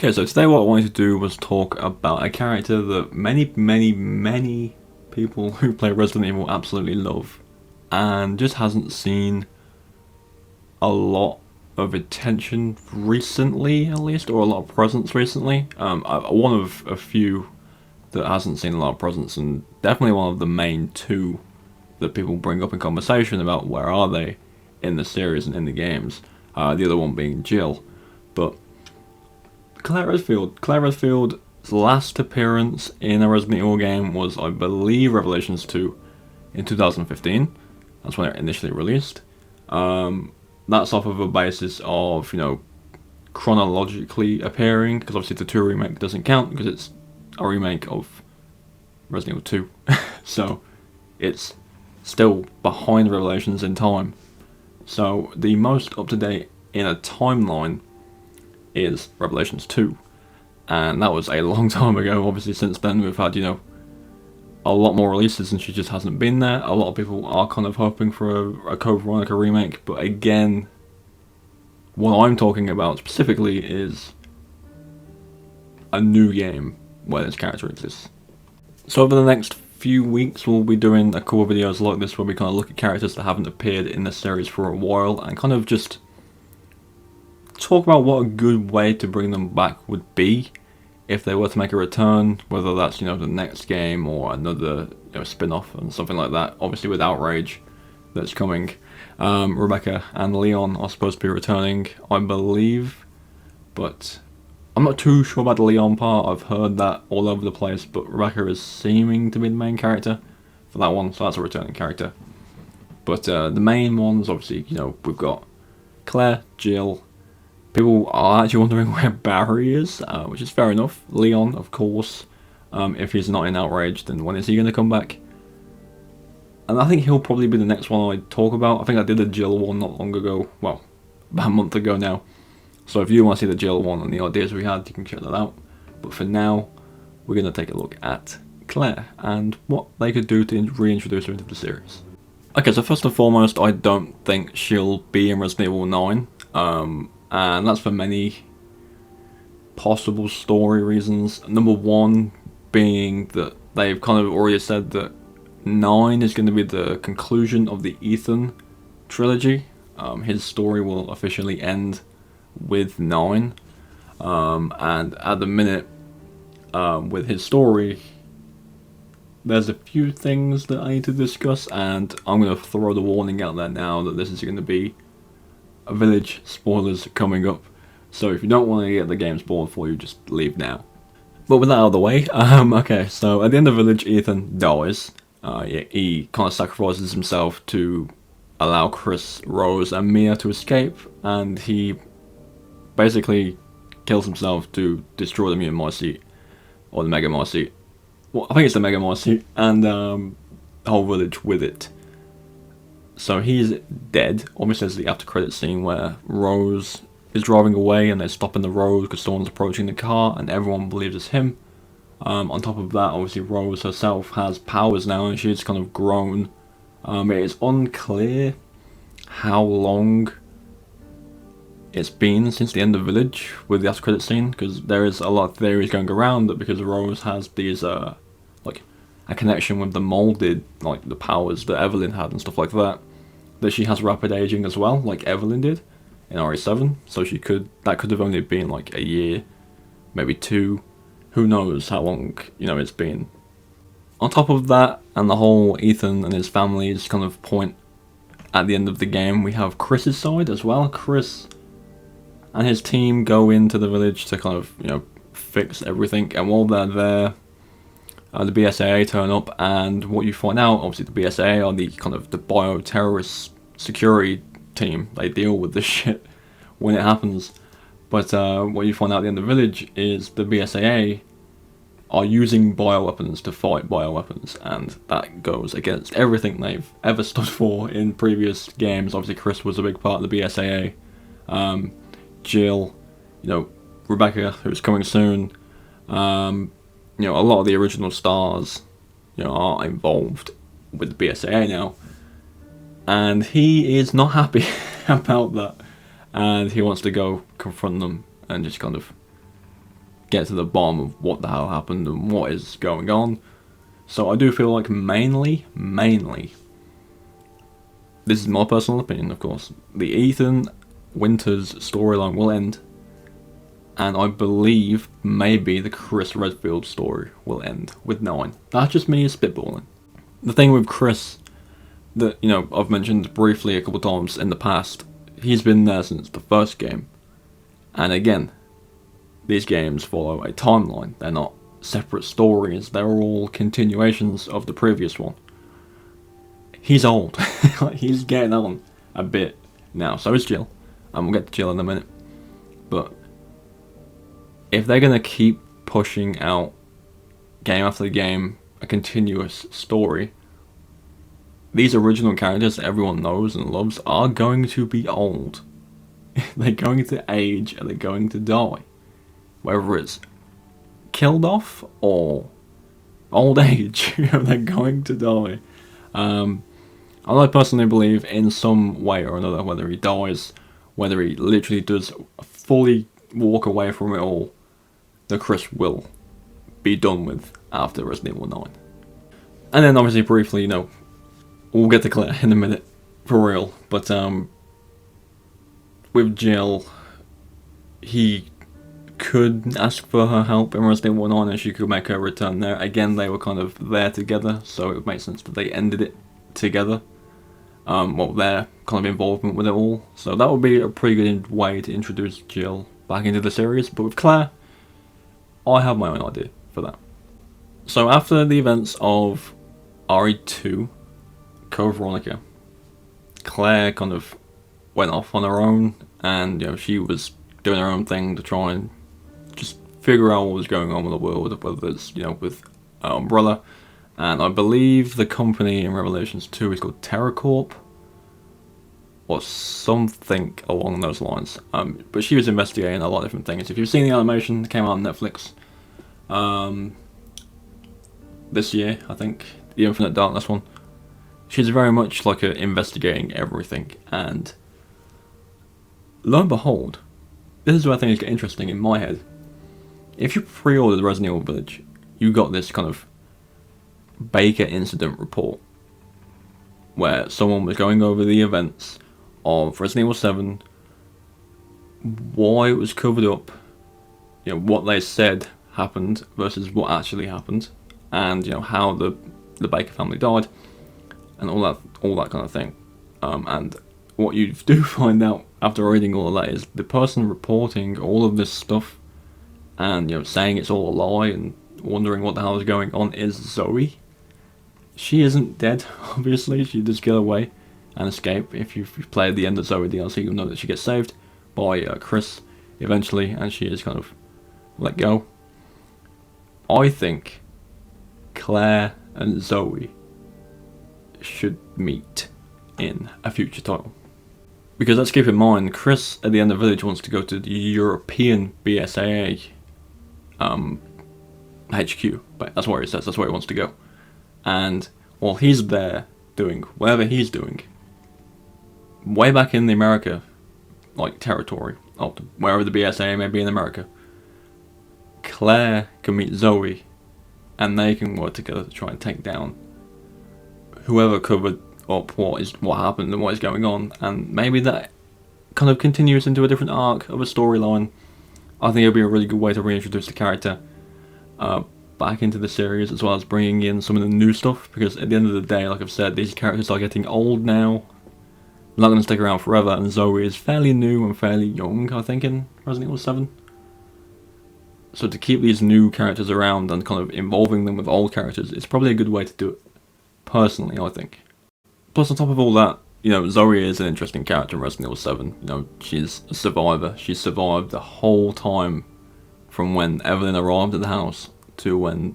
Okay, so today what I wanted to do was talk about a character that many people who play Resident Evil absolutely love, and just hasn't seen a lot of attention recently, at least, or a lot of presence recently. One of a few that hasn't seen a lot of presence, and definitely one of the main two that people bring up in conversation about where are they in the series and in the games. The other one being Jill, but Claire Redfield. Claire Redfield's last appearance in a Resident Evil game was, I believe, Revelations 2 in 2015. That's when it initially released. That's off of a basis of, chronologically appearing, because obviously the 2 remake doesn't count because it's a remake of Resident Evil 2. So it's still behind Revelations in time. So the most up-to-date in a timeline is Revelations 2. And that was a long time ago. Obviously since then we've had, a lot more releases and she just hasn't been there. A lot of people are kind of hoping for a Code Veronica remake, but again, what I'm talking about specifically is a new game where this character exists. So over the next few weeks we'll be doing a couple of videos like this where we kind of look at characters that haven't appeared in the series for a while and kind of just talk about what a good way to bring them back would be if they were to make a return, whether that's the next game or another spin-off and something like that. Obviously with Outrage that's coming, Rebecca and Leon are supposed to be returning, I believe, but I'm not too sure about the Leon part. I've heard that all over the place, but Rebecca is seeming to be the main character for that one, so that's a returning character. But the main ones, obviously, we've got Claire, Jill. People are actually wondering where Barry is, which is fair enough. Leon, of course. If he's not in Outrage, then when is he going to come back? And I think he'll probably be the next one I talk about. I think I did a Jill one not long ago. Well, about a month ago now. So if you want to see the Jill one and the ideas we had, you can check that out. But for now, we're going to take a look at Claire and what they could do to reintroduce her into the series. Okay, so first and foremost, I don't think she'll be in Resident Evil 9. And that's for many possible story reasons. Number one being that they've kind of already said that 9 is going to be the conclusion of the Ethan trilogy. His story will officially end with 9. And at the minute, with his story, there's a few things that I need to discuss, and I'm going to throw the warning out there now that this is going to be Village spoilers coming up, so if you don't want to get the game spoiled for you, just leave now. But with that out of the way, okay, so at the end of Village, Ethan dies. He kind of sacrifices himself to allow Chris, Rose, and Mia to escape, and he basically kills himself to destroy the Mutant Mycete, or the Mega Mycete. Well, I think it's the Mega Mycete, and the whole village with it. So he's dead. Obviously there's the after credit scene where Rose is driving away and they're stopping the road because someone's approaching the car and everyone believes it's him. On top of that, obviously Rose herself has powers now and she's kind of grown. It is unclear how long it's been since the end of Village with the after credit scene, because there is a lot of theories going around that because Rose has these like a connection with the molded, like the powers that Evelyn had and stuff like that she has rapid aging as well, like Evelyn did in RE7. So that could have only been like a year, maybe 2. Who knows how long it's been. On top of that, and the whole Ethan and his family's kind of point at the end of the game, we have Chris's side as well. Chris and his team go into the village to kind of fix everything, and while they're there, the BSAA turn up, and what you find out, obviously the BSAA are the kind of the bioterrorist security team. They deal with this shit when it happens. But what you find out at the end of the Village is the BSAA are using bioweapons to fight bioweapons, and that goes against everything they've ever stood for in previous games. Obviously Chris was a big part of the BSAA. Jill, Rebecca, who's coming soon. A lot of the original stars, are involved with the BSAA now, and he is not happy about that, and he wants to go confront them and just kind of get to the bottom of what the hell happened and what is going on. So I do feel like mainly, this is my personal opinion, of course, the Ethan Winters storyline will end, and I believe maybe the Chris Redfield story will end with 9. That's just me spitballing. The thing with Chris that, you know, I've mentioned briefly a couple times in the past, he's been there since the first game. And again, these games follow a timeline. They're not separate stories, they're all continuations of the previous one. He's old. He's getting on a bit now. So is Jill. And we'll get to Jill in a minute. But if they're going to keep pushing out game after game a continuous story, these original characters that everyone knows and loves are going to be old. They're going to age and they're going to die. Whether it's killed off or old age, they're going to die. I personally believe in some way or another, whether he dies, whether he literally does fully walk away from it all, that Chris will be done with after Resident Evil 9. And then obviously briefly, you know, we'll get to Claire in a minute, for real, but with Jill, he could ask for her help in Resident Evil 9 and she could make her return there. Again, they were kind of there together, so it would make sense that they ended it together. Well, their kind of involvement with it all. So that would be a pretty good way to introduce Jill back into the series. But with Claire, I have my own idea for that. So after the events of RE2, Code Veronica, Claire kind of went off on her own, and you know, she was doing her own thing to try and just figure out what was going on with the world, whether it's, you know, with Umbrella, and I believe the company in Revelations 2 is called TerraCorp, or something along those lines. But she was investigating a lot of different things. If you've seen the animation, it came out on Netflix this year, I think, the Infinite Darkness one. She's very much like investigating everything, and lo and behold, this is where things get interesting in my head. If you pre-ordered Resident Evil Village, you got this kind of Baker incident report where someone was going over the events of Resident Evil 7, why it was covered up, you know, what they said happened versus what actually happened, and you know, how the Baker family died, and all that kind of thing. And what you do find out after reading all of that is the person reporting all of this stuff and, you know, saying it's all a lie and wondering what the hell is going on is Zoe. She isn't dead, obviously. She does get away and escape. If you've played the end of Zoe DLC, you'll know that she gets saved by Chris eventually, and she is kind of let go. I think Claire and Zoe should meet in a future title. Because let's keep in mind, Chris at the end of Village wants to go to the European BSAA HQ, but that's where he says, that's where he wants to go. And while he's there doing whatever he's doing, way back in the America, like, territory, or wherever the BSAA may be in America, Claire can meet Zoe, and they can work together to try and take down whoever covered up what happened and what is going on, and maybe that kind of continues into a different arc of a storyline. I think it would be a really good way to reintroduce the character back into the series, as well as bringing in some of the new stuff, because at the end of the day, like I've said, these characters are getting old now. They're not going to stick around forever, and Zoe is fairly new and fairly young, I think, in Resident Evil 7. So to keep these new characters around and kind of involving them with old characters, it's probably a good way to do it, personally, I think. Plus, on top of all that, you know, Zoe is an interesting character in Resident Evil 7. You know, she's a survivor. She survived the whole time from when Evelyn arrived at the house to when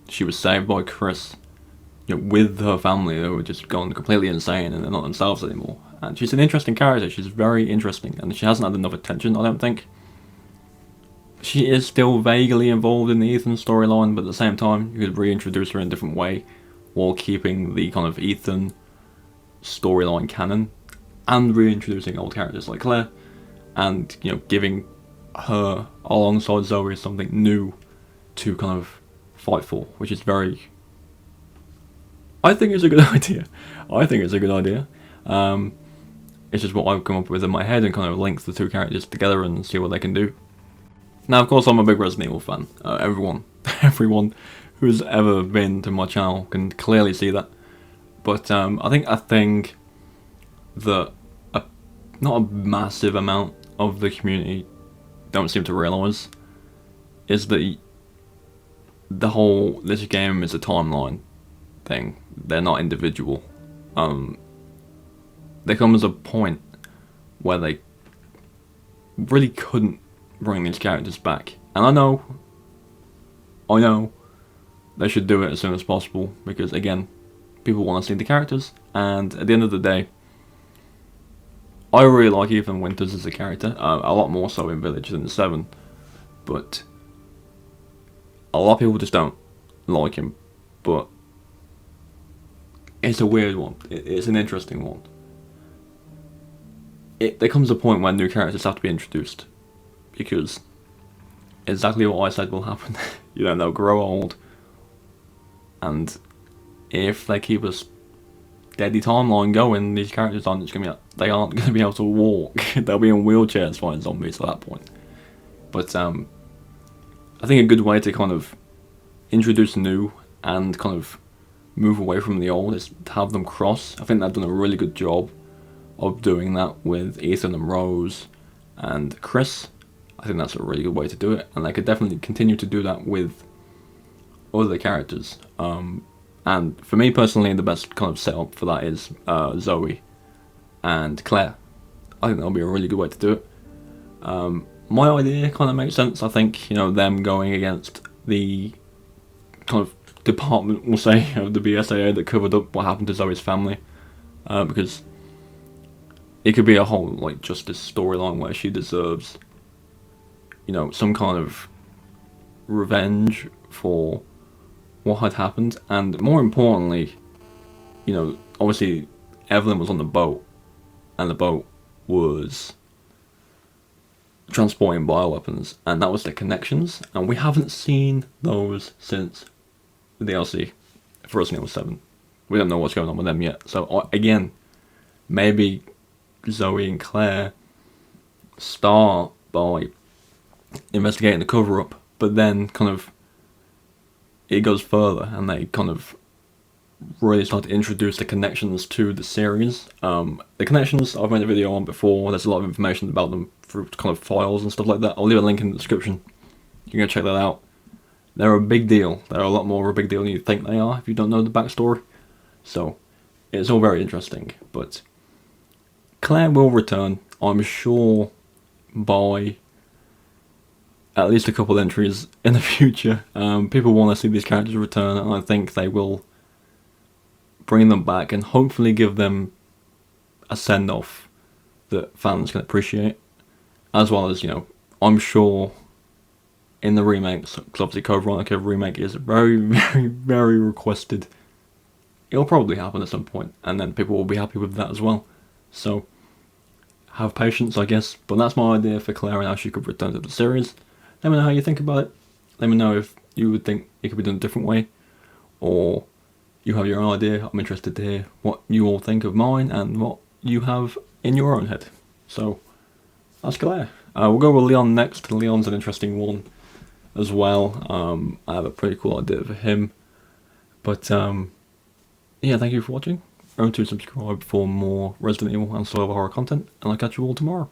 she was saved by Chris. You know, with her family, they were just gone completely insane and they're not themselves anymore. And she's an interesting character. She's very interesting, and she hasn't had enough attention, I don't think. She is still vaguely involved in the Ethan storyline, but at the same time, you could reintroduce her in a different way while keeping the kind of Ethan storyline canon and reintroducing old characters like Claire, and, you know, giving her alongside Zoe is something new to kind of fight for, which is very. I think it's a good idea. I think it's a good idea. It's just what I've come up with in my head and kind of links the two characters together and see what they can do. Now, of course, I'm a big Resident Evil fan. Everyone who's ever been to my channel can clearly see that. But I think a thing that not a massive amount of the community don't seem to realise is that this game is a timeline thing. They're not individual. There comes a point where they really couldn't bring these characters back, and I know they should do it as soon as possible because again, people want to see the characters, and at the end of the day, I really like Ethan Winters as a character, a lot more so in Village than 7, but a lot of people just don't like him, but it's a weird one. It's an interesting one. There comes a point where new characters have to be introduced, because exactly what I said will happen. They'll grow old, and if they keep a steady timeline going, these characters aren't going to be able to walk. They'll be in wheelchairs fighting zombies at that point. But I think a good way to kind of introduce new and kind of move away from the old is to have them cross. I think they've done a really good job of doing that with Ethan and Rose and Chris. I think that's a really good way to do it, and they could definitely continue to do that with other characters. And for me personally, the best kind of setup for that is Zoe and Claire. I think that'll be a really good way to do it. My idea kind of makes sense. I think them going against the kind of department, we'll say, of the BSAA that covered up what happened to Zoe's family, because it could be a whole justice storyline where she deserves some kind of revenge for what had happened, and more importantly, obviously Evelyn was on the boat, and the boat was transporting bioweapons, and that was the connections, and we haven't seen those since the DLC for Resident Evil 7. We don't know what's going on with them yet, so again, maybe Zoe and Claire start by investigating the cover-up, but then kind of it goes further and they kind of really start to introduce the connections to the series. The connections I've made a video on before. There's a lot of information about them through kind of files and stuff like that. I'll leave a link in the description. You can go check that out. They're a big deal. They're a lot more of a big deal than you think they are if you don't know the backstory. So it's all very interesting. But Claire will return, I'm sure, by at least a couple entries in the future. People want to see these characters return, and I think they will bring them back and hopefully give them a send-off that fans can appreciate, as well as, I'm sure in the remakes, because obviously Code Veronica remake is very, very, very requested. It'll probably happen at some point, and then people will be happy with that as well. So have patience, I guess. But that's my idea for Claire and how she could return to the series. Let me know how you think about it. Let me know if you would think it could be done a different way, or you have your own idea. I'm interested to hear what you all think of mine and what you have in your own head. So that's Claire. We'll go with Leon next. Leon's an interesting one as well. I have a pretty cool idea for him. But yeah, thank you for watching. Remember to subscribe for more Resident Evil and survival horror content, and I'll catch you all tomorrow.